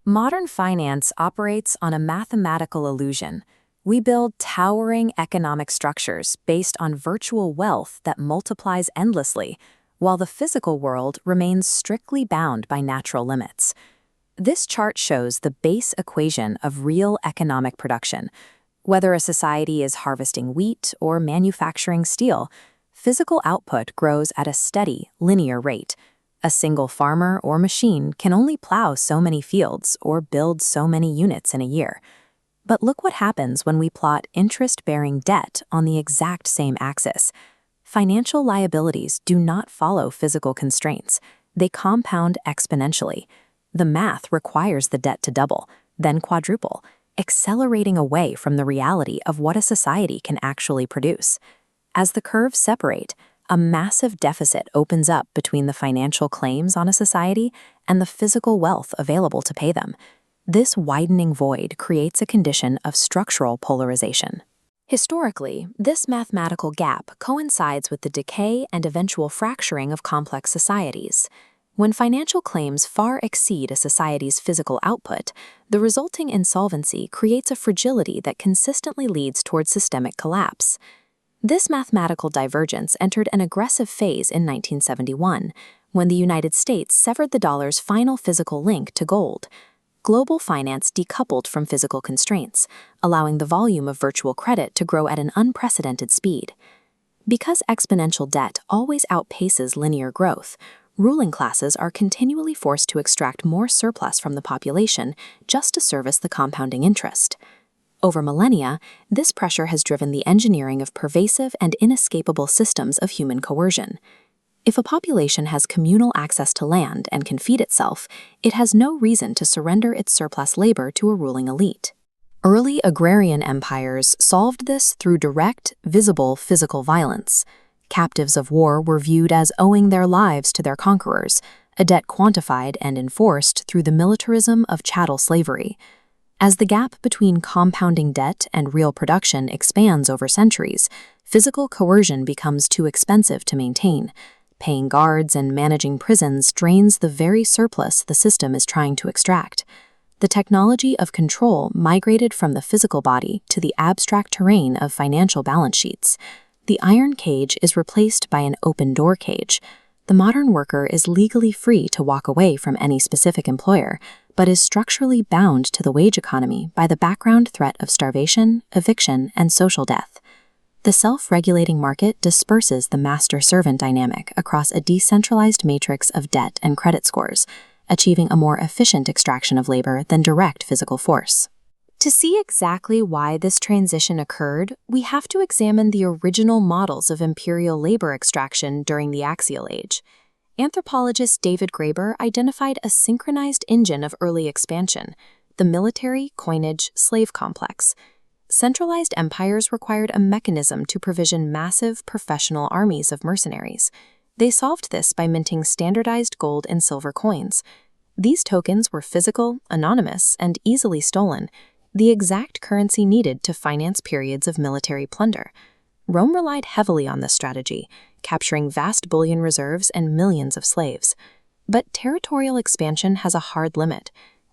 Modern finance operates on a mathematical illusion. We build towering economic structures based on virtual wealth that multiplies endlessly, while the physical world remains strictly bound by natural limits. This chart shows the base equation of real economic production. Whether a society is harvesting wheat or manufacturing steel, physical output grows at a steady, linear rate. A single farmer or machine can only plow so many fields or build so many units in a year. But look what happens when we plot interest-bearing debt on the exact same axis. Financial liabilities do not follow physical constraints. They compound exponentially. The math requires the debt to double, then quadruple, accelerating away from the reality of what a society can actually produce. As the curves separate, a massive deficit opens up between the financial claims on a society and the physical wealth available to pay them. This widening void creates a condition of structural polarization. Historically, this mathematical gap coincides with the decay and eventual fracturing of complex societies. When financial claims far exceed a society's physical output, the resulting insolvency creates a fragility that consistently leads towards systemic collapse. This mathematical divergence entered an aggressive phase in 1971, when the United States severed the dollar's final physical link to gold. Global finance decoupled from physical constraints, allowing the volume of virtual credit to grow at an unprecedented speed. Because exponential debt always outpaces linear growth, ruling classes are continually forced to extract more surplus from the population just to service the compounding interest. Over millennia, this pressure has driven the engineering of pervasive and inescapable systems of human coercion. If a population has communal access to land and can feed itself, it has no reason to surrender its surplus labor to a ruling elite. Early agrarian empires solved this through direct, visible physical violence. Captives of war were viewed as owing their lives to their conquerors, a debt quantified and enforced through the militarism of chattel slavery. As the gap between compounding debt and real production expands over centuries, physical coercion becomes too expensive to maintain. Paying guards and managing prisons drains the very surplus the system is trying to extract. The technology of control migrated from the physical body to the abstract terrain of financial balance sheets. The iron cage is replaced by an open-door cage. The modern worker is legally free to walk away from any specific employer, but is structurally bound to the wage economy by the background threat of starvation, eviction, and social death. The self-regulating market disperses the master-servant dynamic across a decentralized matrix of debt and credit scores, achieving a more efficient extraction of labor than direct physical force. To see exactly why this transition occurred, we have to examine the original models of imperial labor extraction during the Axial Age. Anthropologist David Graeber identified a synchronized engine of early expansion, the military-coinage-slave complex. Centralized empires required a mechanism to provision massive professional armies of mercenaries. They solved this by minting standardized gold and silver coins. These tokens were physical, anonymous, and easily stolen, the exact currency needed to finance periods of military plunder. Rome relied heavily on this strategy, capturing vast bullion reserves and millions of slaves. But territorial expansion has a hard limit.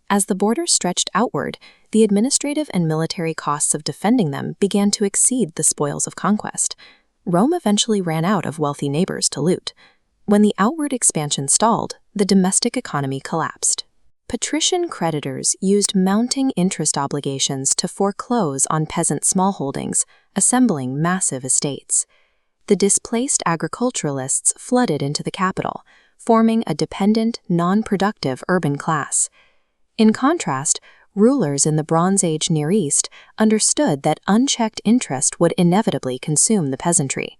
As the borders stretched outward, the administrative and military costs of defending them began to exceed the spoils of conquest. Rome eventually ran out of wealthy neighbors to loot. When the outward expansion stalled, the domestic economy collapsed. Patrician creditors used mounting interest obligations to foreclose on peasant smallholdings, assembling massive estates. The displaced agriculturalists flooded into the capital, forming a dependent, non-productive urban class. In contrast, rulers in the Bronze Age Near East understood that unchecked interest would inevitably consume the peasantry.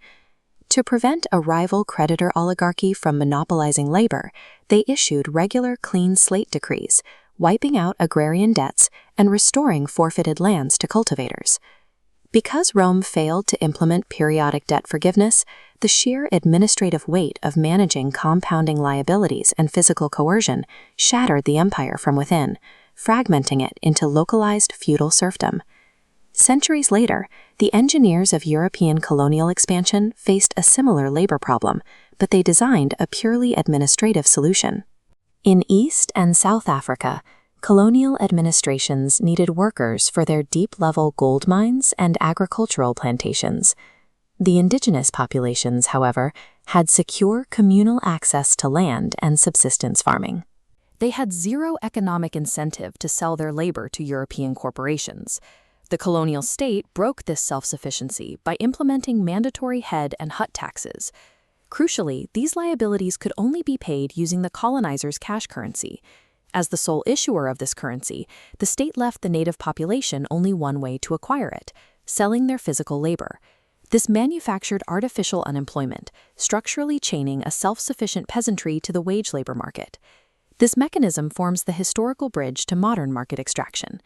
To prevent a rival creditor oligarchy from monopolizing labor, they issued regular clean slate decrees, wiping out agrarian debts and restoring forfeited lands to cultivators. Because Rome failed to implement periodic debt forgiveness, the sheer administrative weight of managing compounding liabilities and physical coercion shattered the empire from within, fragmenting it into localized feudal serfdom. Centuries later, the engineers of European colonial expansion faced a similar labor problem, but they designed a purely administrative solution. In East and South Africa, Colonial administrations needed workers for their deep-level gold mines and agricultural plantations. The indigenous populations, however, had secure communal access to land and subsistence farming. They had zero economic incentive to sell their labor to European corporations. The colonial state broke this self-sufficiency by implementing mandatory head and hut taxes. Crucially, these liabilities could only be paid using the colonizer's cash currency. As the sole issuer of this currency, the state left the native population only one way to acquire it: selling their physical labor. This manufactured artificial unemployment, structurally chaining a self-sufficient peasantry to the wage labor market. This mechanism forms the historical bridge to modern market extraction.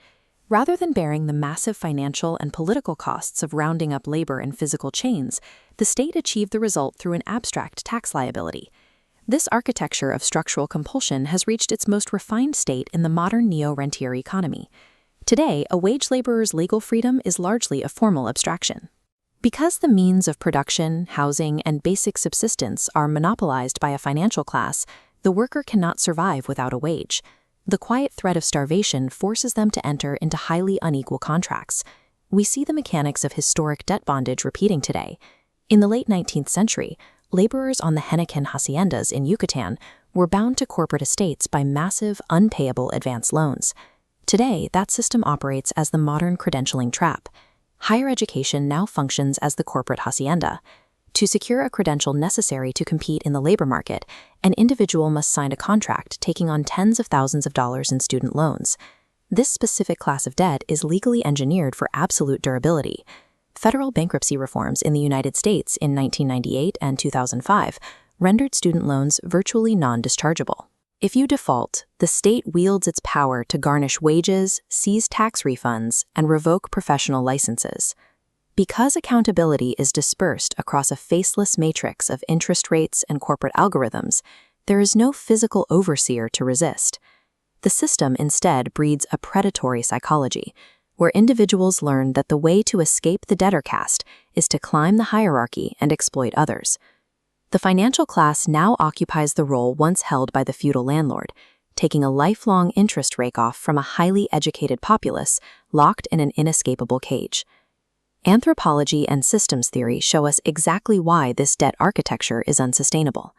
Rather than bearing the massive financial and political costs of rounding up labor in physical chains, the state achieved the result through an abstract tax liability. This architecture of structural compulsion has reached its most refined state in the modern Neo-Rentier economy. Today, a wage laborer's legal freedom is largely a formal abstraction. Because the means of production, housing, and basic subsistence are monopolized by a financial class, the worker cannot survive without a wage. The quiet threat of starvation forces them to enter into highly unequal contracts. We see the mechanics of historic debt bondage repeating today. In the late 19th century, laborers on the Henequen haciendas in Yucatan were bound to corporate estates by massive, unpayable advance loans. Today, that system operates as the modern credentialing trap. Higher education now functions as the corporate hacienda. To secure a credential necessary to compete in the labor market, an individual must sign a contract taking on tens of thousands of dollars in student loans. This specific class of debt is legally engineered for absolute durability. Federal bankruptcy reforms in the United States in 1998 and 2005 rendered student loans virtually non-dischargeable. If you default, the state wields its power to garnish wages, seize tax refunds, and revoke professional licenses. Because accountability is dispersed across a faceless matrix of interest rates and corporate algorithms, there is no physical overseer to resist. The system instead breeds a predatory psychology, where individuals learn that the way to escape the debtor caste is to climb the hierarchy and exploit others. The financial class now occupies the role once held by the feudal landlord, taking a lifelong interest rake-off from a highly educated populace locked in an inescapable cage. Anthropology and systems theory show us exactly why this debt architecture is unsustainable.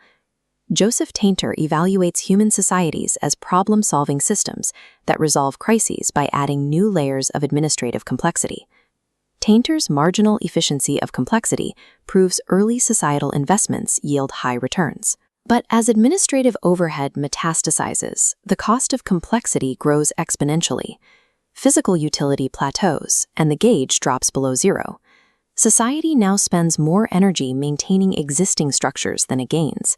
Joseph Tainter evaluates human societies as problem-solving systems that resolve crises by adding new layers of administrative complexity. Tainter's marginal efficiency of complexity proves early societal investments yield high returns. But as administrative overhead metastasizes, the cost of complexity grows exponentially. Physical utility plateaus, and the gauge drops below zero. Society now spends more energy maintaining existing structures than it gains.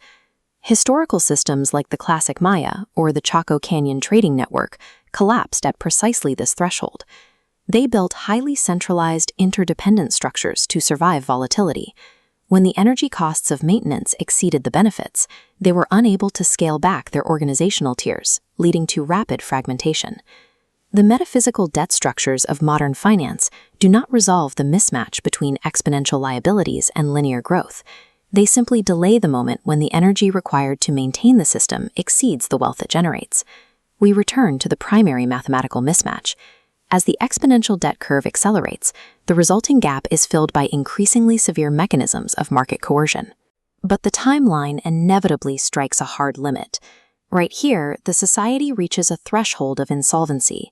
Historical systems like the classic Maya or the Chaco Canyon trading network collapsed at precisely this threshold. They built highly centralized, interdependent structures to survive volatility. When the energy costs of maintenance exceeded the benefits, they were unable to scale back their organizational tiers, leading to rapid fragmentation. The metaphysical debt structures of modern finance do not resolve the mismatch between exponential liabilities and linear growth. They simply delay the moment when the energy required to maintain the system exceeds the wealth it generates. We return to the primary mathematical mismatch. As the exponential debt curve accelerates, the resulting gap is filled by increasingly severe mechanisms of market coercion. But the timeline inevitably strikes a hard limit. Right here, the society reaches a threshold of insolvency.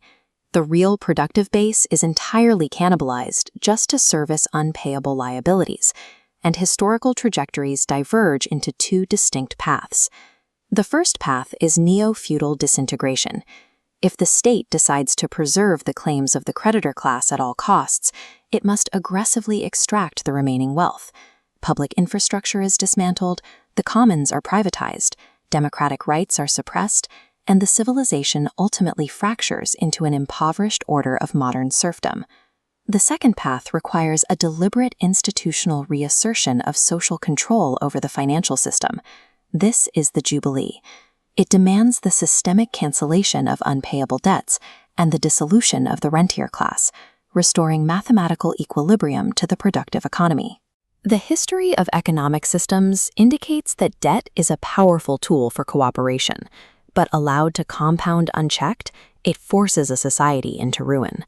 The real productive base is entirely cannibalized just to service unpayable liabilities, and historical trajectories diverge into two distinct paths. The first path is neo-feudal disintegration. If the state decides to preserve the claims of the creditor class at all costs, it must aggressively extract the remaining wealth. Public infrastructure is dismantled, the commons are privatized, democratic rights are suppressed, and the civilization ultimately fractures into an impoverished order of modern serfdom. The second path requires a deliberate institutional reassertion of social control over the financial system. This is the Jubilee. It demands the systemic cancellation of unpayable debts and the dissolution of the rentier class, restoring mathematical equilibrium to the productive economy. The history of economic systems indicates that debt is a powerful tool for cooperation, but allowed to compound unchecked, It forces a society into ruin.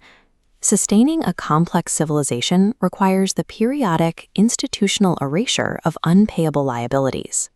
Sustaining a complex civilization requires the periodic institutional erasure of unpayable liabilities.